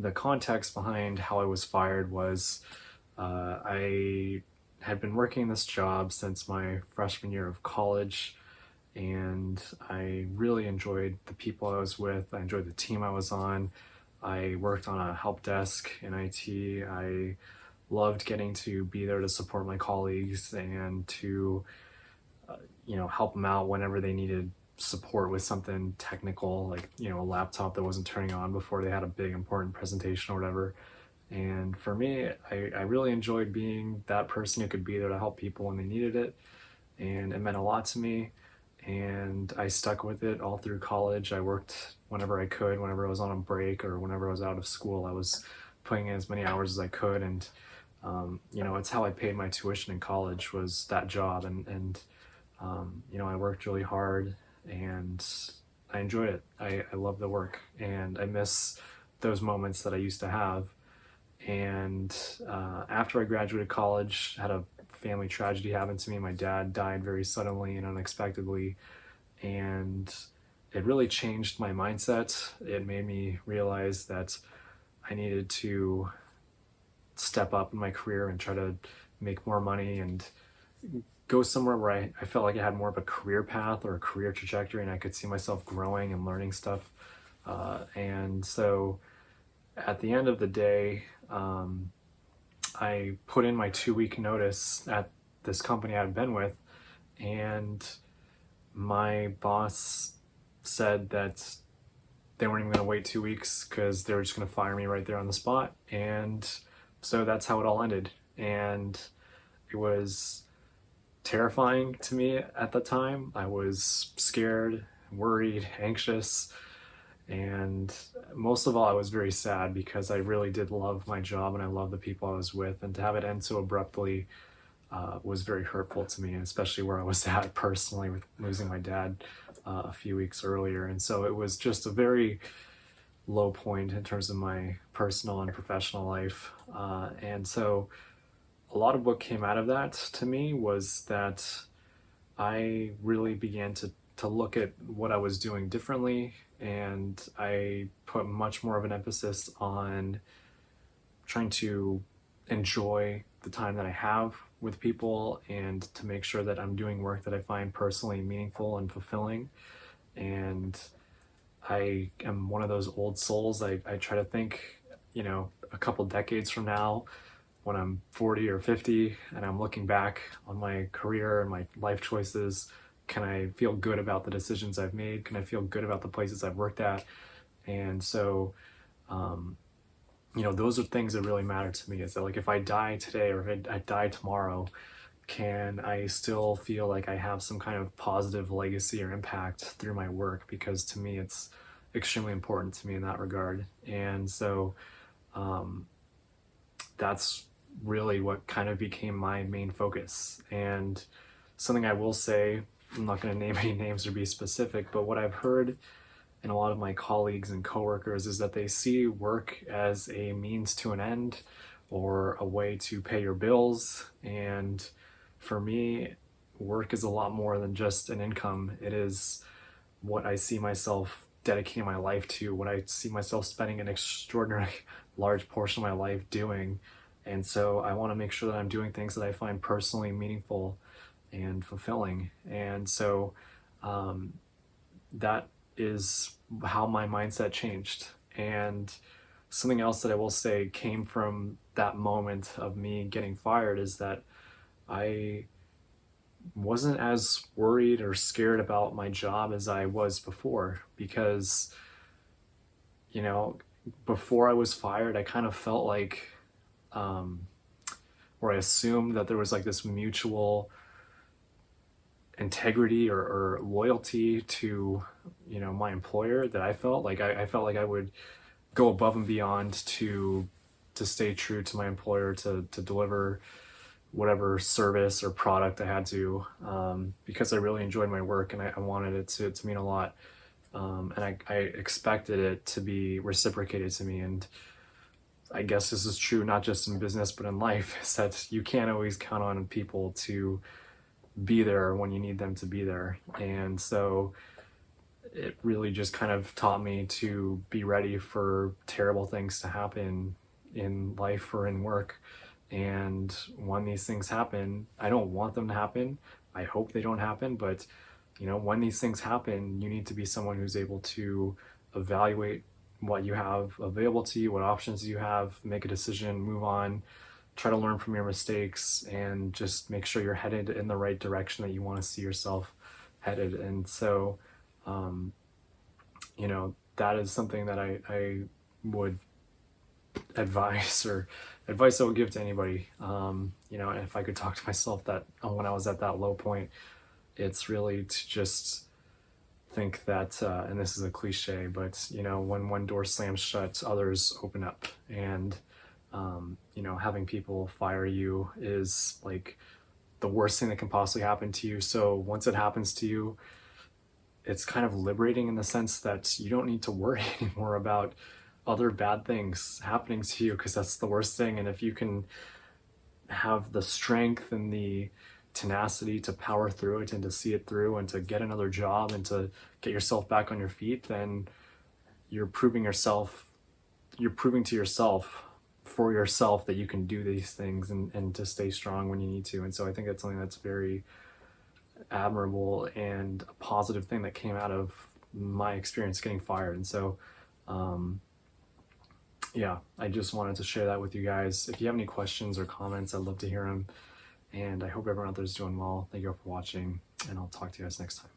the context behind how I was fired was I had been working this job since my freshman year of college, and I really enjoyed the people I was with. I enjoyed the team I was on. I worked on a help desk in IT. I loved getting to be there to support my colleagues and to help them out whenever they needed support with something technical, like a laptop that wasn't turning on before they had a big important presentation or whatever. And for me, I really enjoyed being that person who could be there to help people when they needed it, and it meant a lot to me. And I stuck with it all through college. I worked whenever I could, whenever I was on a break or whenever I was out of school. I was putting in as many hours as I could, and it's how I paid my tuition in college, was that job. And I worked really hard, and I enjoyed it. I love the work, and I miss those moments that I used to have. And after I graduated college, I had a family tragedy happen to me. My dad died very suddenly and unexpectedly, and it really changed my mindset. It made me realize that I needed to step up in my career and try to make more money and go somewhere where I felt like I had more of a career path or a career trajectory, and I could see myself growing and learning stuff. And so at the end of the day, I put in my 2 week notice at this company I've been with, and my boss said that they weren't even going to wait 2 weeks because they were just going to fire me right there on the spot. And so that's how it all ended. And it was terrifying to me at the time. I was scared, worried, anxious, and most of all, I was very sad because I really did love my job and I love the people I was with. And to have it end so abruptly was very hurtful to me, and especially where I was at personally with losing my dad a few weeks earlier. And so it was just a very low point in terms of my personal and professional life. And so a lot of what came out of that to me was that I really began to look at what I was doing differently, and I put much more of an emphasis on trying to enjoy the time that I have with people and to make sure that I'm doing work that I find personally meaningful and fulfilling. And I am one of those old souls. I try to think, a couple decades from now, when I'm 40 or 50 and I'm looking back on my career and my life choices, can I feel good about the decisions I've made? Can I feel good about the places I've worked at? And so, those are things that really matter to me. Is that, like, if I die today or if I die tomorrow, can I still feel like I have some kind of positive legacy or impact through my work? Because to me, it's extremely important to me in that regard. And so that's really what kind of became my main focus. And something I will say, I'm not going to name any names or be specific, but what I've heard in a lot of my colleagues and coworkers is that they see work as a means to an end or a way to pay your bills. And for me, work is a lot more than just an income. It is what I see myself dedicating my life to, what I see myself spending an extraordinarily large portion of my life doing. And so I want to make sure that I'm doing things that I find personally meaningful and fulfilling. And so that is how my mindset changed. And something else that I will say came from that moment of me getting fired is that I wasn't as worried or scared about my job as I was before, because, before I was fired, I kind of felt like, or I assumed that there was like this mutual integrity or loyalty to, my employer, that I felt like I felt like I would go above and beyond to stay true to my employer, to deliver whatever service or product I had to, because I really enjoyed my work and I wanted it to mean a lot. And I expected it to be reciprocated to me. And I guess this is true not just in business but in life, is that you can't always count on people to be there when you need them to be there. And so it really just kind of taught me to be ready for terrible things to happen in life or in work. And when these things happen, I don't want them to happen. I hope they don't happen, but when these things happen, you need to be someone who's able to evaluate what you have available to you, what options you have, make a decision, move on, try to learn from your mistakes, and just make sure you're headed in the right direction that you want to see yourself headed. And so, um, that is something that I would advise or advice I would give to anybody. And if I could talk to myself that when I was at that low point, it's really to just think that, and this is a cliche, but when one door slams shut, others open up. And having people fire you is like the worst thing that can possibly happen to you. So once it happens to you, it's kind of liberating in the sense that you don't need to worry anymore about other bad things happening to you, because that's the worst thing. And if you can have the strength and the tenacity to power through it and to see it through and to get another job and to get yourself back on your feet, then you're proving to yourself for yourself that you can do these things and to stay strong when you need to. And so I think that's something that's very admirable and a positive thing that came out of my experience getting fired. And so, yeah, I just wanted to share that with you guys. If you have any questions or comments, I'd love to hear them. And I hope everyone out there is doing well. Thank you all for watching, and I'll talk to you guys next time.